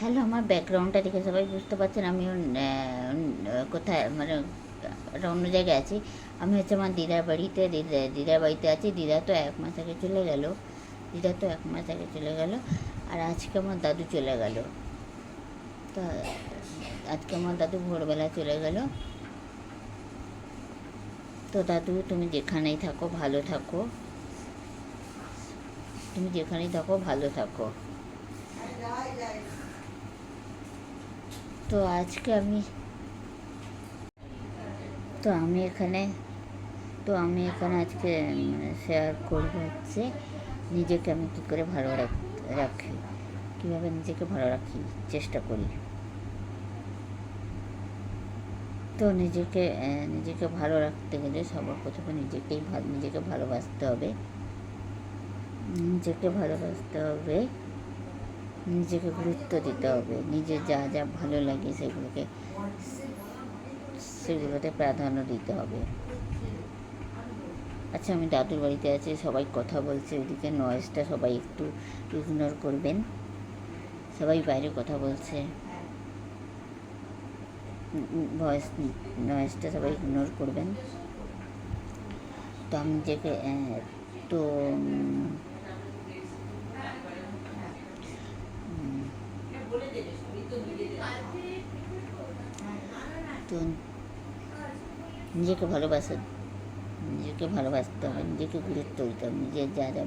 Hello, আমার ব্যাকগ্রাউন্ডটা দেখে সবাই বুঝতে পারছেন আমি কোথায়, মানে একটা অন্য জায়গায় আছি। আমি হচ্ছে আমার দিদার বাড়িতে, দিদার বাড়িতে আছি। দিদা তো 1 মাস আগে চলে গেল, দিদা তো 1 মাস আগে চলে গেল। আর আজকে আমার দাদু চলে গেল। তো আজকে আমার দাদু ভোরবেলা চলে গেল। তো দাদু, তুমি যেখানেই থাকো ভালো থাকো, তুমি যেখানেই থাকো ভালো থাকো। তো আজকে আমি এখানে আজকে শেয়ার করব হচ্ছে নিজেকে আমি কী করে ভালো রাখি, কীভাবে নিজেকে ভালো রাখি চেষ্টা করি। তো নিজেকে ভালো রাখতে গেলে সবার প্রথমে নিজেকে ভালোবাসতে হবে, নিজেকে গুরুত্ব দিতে হবে, নিজের যা যা ভালো লাগে সেগুলোতে প্রাধান্য দিতে হবে। আচ্ছা, আমি দাদুর বাড়িতে আছি, সবাই কথা বলছে, ওইদিকে নয়েজটা সবাই একটু ইগনোর করবেন। সবাই বাইরে কথা বলছে, ভয়েস নয়েজটা সবাই ইগনোর করবেন। তো আমি নিজেকে তো তো নিজেকে ভালোবাসতে হবে, নিজেকে গুরুত্ব দিতে হবে, নিজের যা যা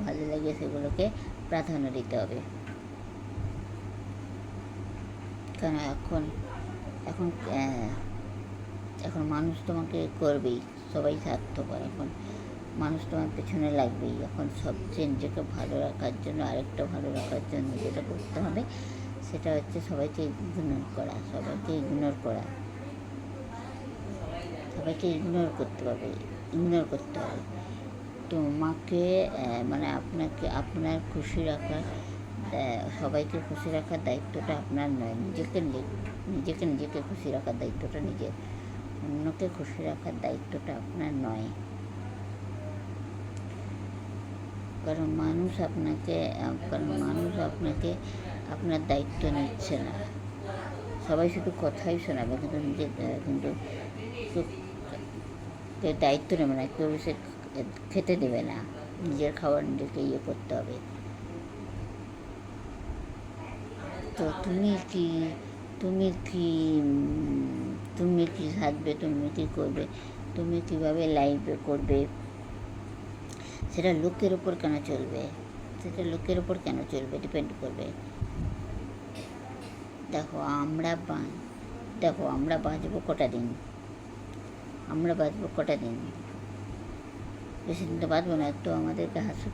ভালো লাগে সেগুলোকে প্রাধান্য দিতে হবে। কারণ এখন এখন মানুষ তোমাকে করবেই, সবাই স্বার্থপর। এখন মানুষ তোমার পেছনে লাগবেই। এখন সবচেয়ে নিজেকে ভালো রাখার জন্য, আরেকটা ভালো রাখার জন্য যেটা করতে হবে সেটা হচ্ছে সবাইকে ইগনোর করতে হবে। তোমাকে মানে আপনার খুশি রাখার, সবাইকে খুশি রাখার দায়িত্বটা আপনার নয়। নিজেকে খুশি রাখার দায়িত্বটা নিজের, অন্যকে খুশি রাখার দায়িত্বটা আপনার নয়। কারণ মানুষ আপনাকে আপনার দায়িত্ব নিচ্ছে না। সবাই শুধু কথাই শোনাবে, কিন্তু কেউ দায়িত্ব নেবে না, কেউ সে খেতে দেবে না। নিজের খাবার নিজেকে করতে হবে। তো তুমি কি থাকবে, তুমি কি করবে, তুমি কীভাবে লাইফে করবে, সেটা লোকের ওপর কেন চলবে, ডিপেন্ড করবে। দেখো আমরা বাঁচবো কটা দিন, বেশি দিন তো বাঁচবো না। তো আমাদেরকে হাসি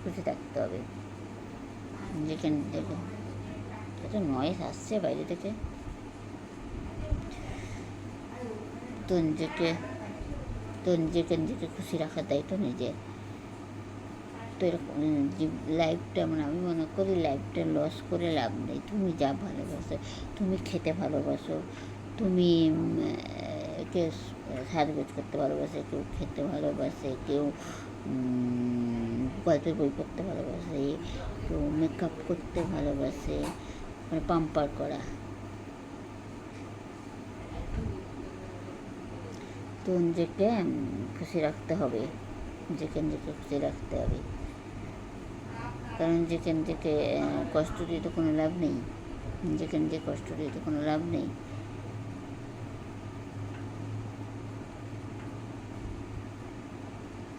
খুশি থাকতে হবে। নিজেকে একটা নয়েজ আসছে বাইরে থেকে। তো নিজেকে খুশি রাখার দায়িত্ব নিজের। তো এরকম লাইফটা, মানে আমি মনে করি লাইফটা লস করে লাভ নেই। তুমি যা ভালোবাসো, তুমি খেতে ভালোবাসো, তুমি কেউ সাজগোজ করতে ভালোবাসে, কেউ খেতে ভালোবাসে, কেউ গল্পের বই পড়তে ভালোবাসে, কেউ মেকআপ করতে ভালোবাসে, মানে পাম্পার করা। তো নিজেকে খুশি রাখতে হবে, নিজেকে খুশি রাখতে হবে। কারণ নিজেকে কষ্ট দিয়ে তো কোনো লাভ নেই,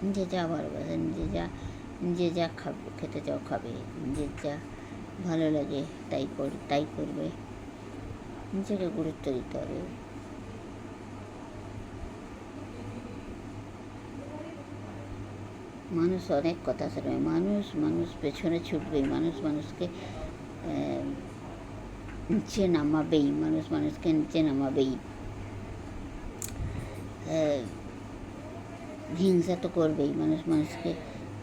নিজে যা ভালোবাসে, নিজে যা খেতে চাও খাবে, নিজের যা ভালো লাগে তাই করবে। নিজেকে গুরুত্ব দিতে হবে। মানুষ অনেক কথা শোনে, মানুষ পেছনে ছুটবেই, মানুষকে নিচে নামাবেই। হিংসা তো করবেই।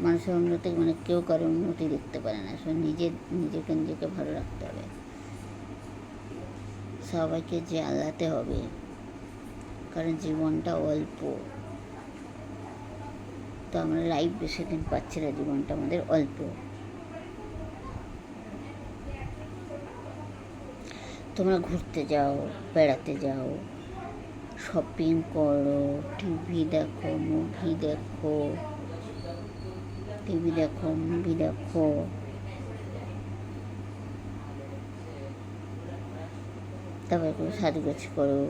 মানুষের উন্নতি, মানে কেউ কারো উন্নতি দেখতে পারে না। নিজেকে ভালো রাখতে হবে, সবাইকে জ্বালাতে হবে। কারণ জীবনটা অল্প, তো আমরা লাইফ বেশি দিন পাচ্ছি না, জীবনটা আমাদের অল্প। তোমরা ঘুরতে যাও, বেড়াতে যাও, শপিং করো, টিভি দেখো, মুভি দেখো, তারপরে করে সাজগোজ করো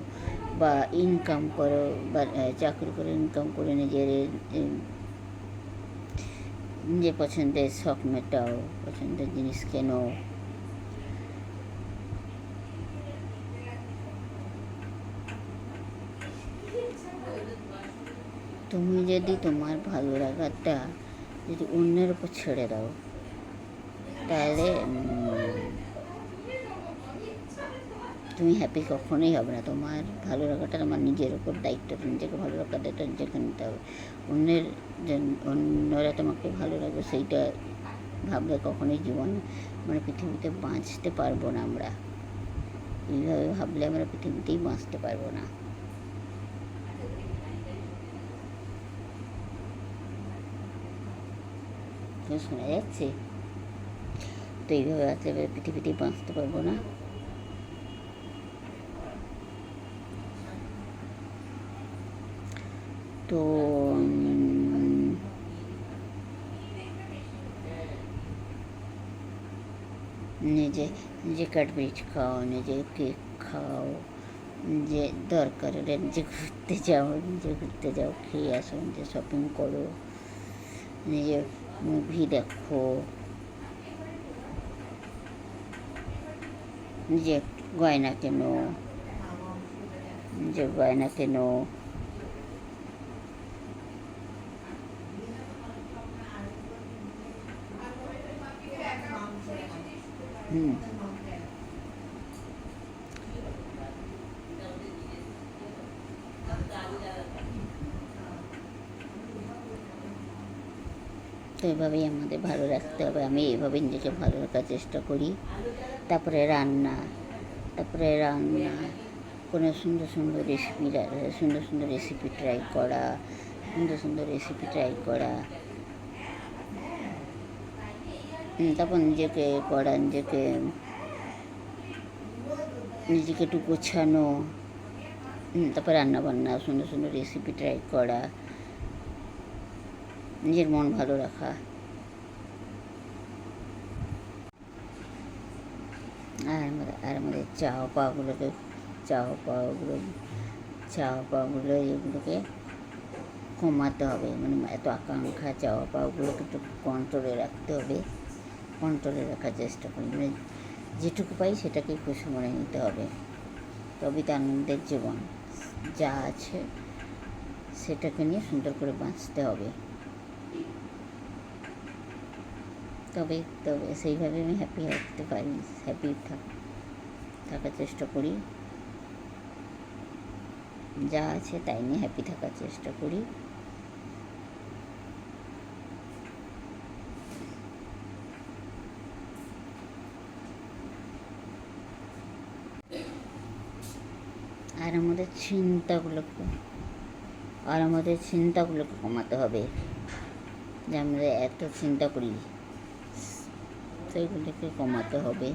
বা ইনকাম করো, বা চাকরি করে ইনকাম করে নিজের পছন্দের শখ মেটাও, পছন্দের জিনিস কেনো। তুমি যদি তোমার ভালো লাগাটা যদি অন্যের উপর ছেড়ে দাও, তাহলে তুমি হ্যাপি কখনোই হবে না। তোমার ভালো লাগাটা তোমার নিজের ওপর দায়িত্ব, নিজেকে ভালো লাগাটা নিজেকে নিতে হবে। অন্যরা তোমাকে ভালো লাগবে সেইটা ভাবলে কখনোই জীবন পৃথিবীতে বাঁচতে পারবো না। আমরা এইভাবে ভাবলে আমরা পৃথিবীতেই বাঁচতে পারবো না। শোনা যাচ্ছে? তো এইভাবে বাঁচলে পৃথিবীতেই বাঁচতে পারবো না। তো নিজে কাটবিট খাও, নিজে কেক খাও, যে দরকার হলে নিজে ঘুরতে যাও, খেয়ে আসো, নিজে শপিং করো, নিজে মুভি দেখো, নিজে গয়না কেনো, তো এভাবেই আমাদের ভালো রাখতে হবে। আমি এইভাবে নিজেকে ভালো রাখার চেষ্টা করি। তারপরে রান্না কোনো সুন্দর সুন্দর রেসিপি ট্রাই করা, তারপর নিজেকে একটু গোছানো, তারপর রান্নাবান্না, সুন্দর রেসিপি ট্রাই করা, নিজের মন ভালো রাখা। আর আমাদের চাওয়া পাওয়াগুলো এগুলোকে কমাতে হবে। এত আকাঙ্ক্ষা চাওয়া পাওয়াগুলোকে একটু কন্ট্রোলে রাখার চেষ্টা করি। যেটুকু পাই সেটাকে খুশি মনে নিতে হবে। তবেই তো আনন্দের জীবন। যা আছে সেটাকে নিয়ে সুন্দর করে বাঁচতে হবে। তবে সেইভাবে আমি হ্যাপি থাকতে পারি, থাকার চেষ্টা করি। যা আছে তাই নিয়ে হ্যাপি থাকার চেষ্টা করি। আর আমাদের চিন্তাগুলোকে কমাতে হবে। যে আমরা এত চিন্তা করি, সেইগুলোকে কমাতে হবে।